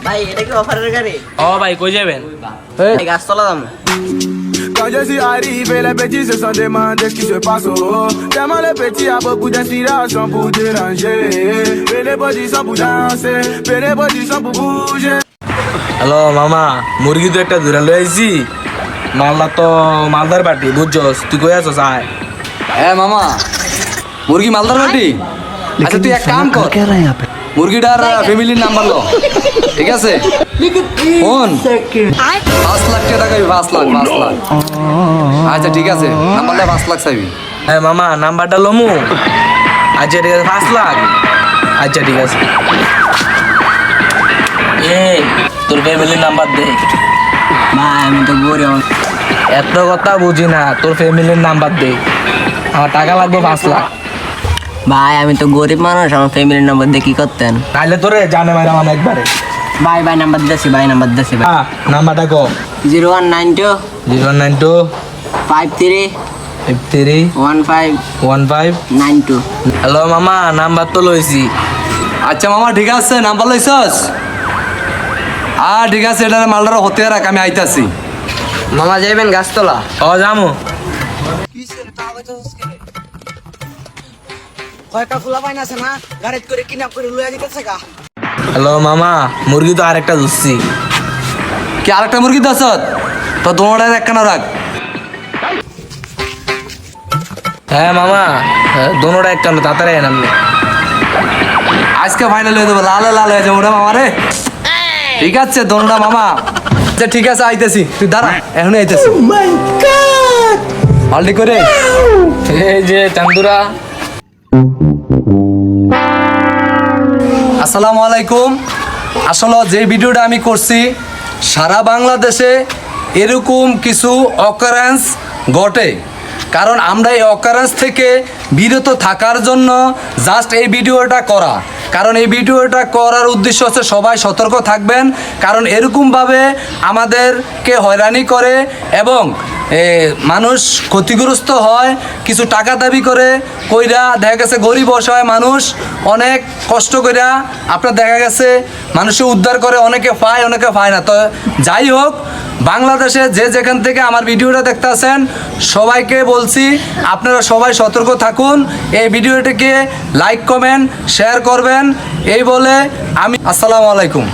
ভাই এটা কি অফারের গাড়ি? ও ভাই কই যাবেন? এই গাছতলা দাম। Quand je suis arrivé, les petits se sont demandés ce qui se passe. Oh, tellement les petits a beaucoup d'inspiration pour déranger. Mais les petits sont pour danser, mais les petits sont pour bouger. Hello মামা, মুরগি তো একটা ধরে লইছি। মালদা তো মালদার party বুঝছস, তুই কই আছস আয়। মামা মুরগি মালদার বাটি। আচ্ছা তুই এক কাম কর, মুরগিটার ফ্যামিলির নাম্বার লো, ঠিক আছে? ফোন 5 লাখ টাকা চাইবি, 5 লাখ। আচ্ছা ঠিক আছে, নাম্বারটা 5 লাখ চাইবি। হ্যাঁ মামা, নাম্বারটা লমু। আচ্ছা ঠিক আছে, 5 লাখ। আচ্ছা ঠিক আছে। তোর ফ্যামিলির নাম্বার দে। ভাই আমি তো গরিব। এত কথা বুঝি না, তোর ফ্যামিলির নাম্বার দে। আমার টাকা লাগবে 5 লাখ। ভাই আমি তো গরিব মানুষ, আমার ফ্যামিলির নাম্বার দিয়ে কি করতেন? তাহলে তোরে জানে মারা মানে একবারে। ভাই নাম্বার দিয়েছি, ভাই নাম্বার দিয়েছি ভাই। নাম্বারটা কো? 0192 092 53 53 15 15 92। হ্যালো মামা, নাম্বার তো লইছি। আচ্ছা মামা ঠিক আছে, নাম্বার লইছস? ঠিক আছে, এটা মালদার হতে রাখ, আমি আইতাছি। মামা যাইবেন গাছতলা? ও যামু। কয়টা ফুলা পাইন আছে না, গাড়িত করে কিনা করে লইয়া দিতেছে গা। হ্যালো মামা, মুরগি তো আরেকটা ধরছি। কি আরেকটা মুরগি দাস? তো দোনোটার একখানা রাখ। হ্যাঁ মামা, দোনোটা একটা তাড়াতাড়ি এনাম। আজকে ফাইনাল হয়ে যাবে, লাল লাল হয়ে যাবে ওটা মামা রে। ঠিক আছে দোনোটা মামা। আচ্ছা ঠিক আছে, আইতেছি, তুই দাঁড়া, এখনই আইতেছি। পাল্টি করে এই যে চান্দুরা। আসসালামু আলাইকুম। আসলে যে ভিডিওটা আমি করছি, সারা বাংলাদেশে এরকম কিছু অকারেন্স ঘটে, কারণ আমরা এই অকারেন্স থেকে বিরত থাকার জন্য জাস্ট এই ভিডিওটা করা। কারণ এই ভিডিওটা করার উদ্দেশ্য হচ্ছে সবাই সতর্ক থাকবেন, কারণ এরকমভাবে আমাদেরকে হয়রানি করে এবং মানুষ ক্ষতিগ্রস্ত হয়, কিছু টাকা দাবি করে কইরা, দেখা গেছে গরিব অসহায় মানুষ অনেক কষ্ট কইরা আপনার দেখা গেছে মানুষকে উদ্ধার করে, অনেকে পায় অনেকে পায় না। তো যাই হোক, বাংলাদেশে যে যেখান থেকে আমার ভিডিওটা দেখতেছেন সবাইকে বলছি আপনারা সবাই সতর্ক থাকুন, এই ভিডিওটিকে লাইক কমেন্ট শেয়ার করবেন, এই বলে আমি আসসালামু আলাইকুম।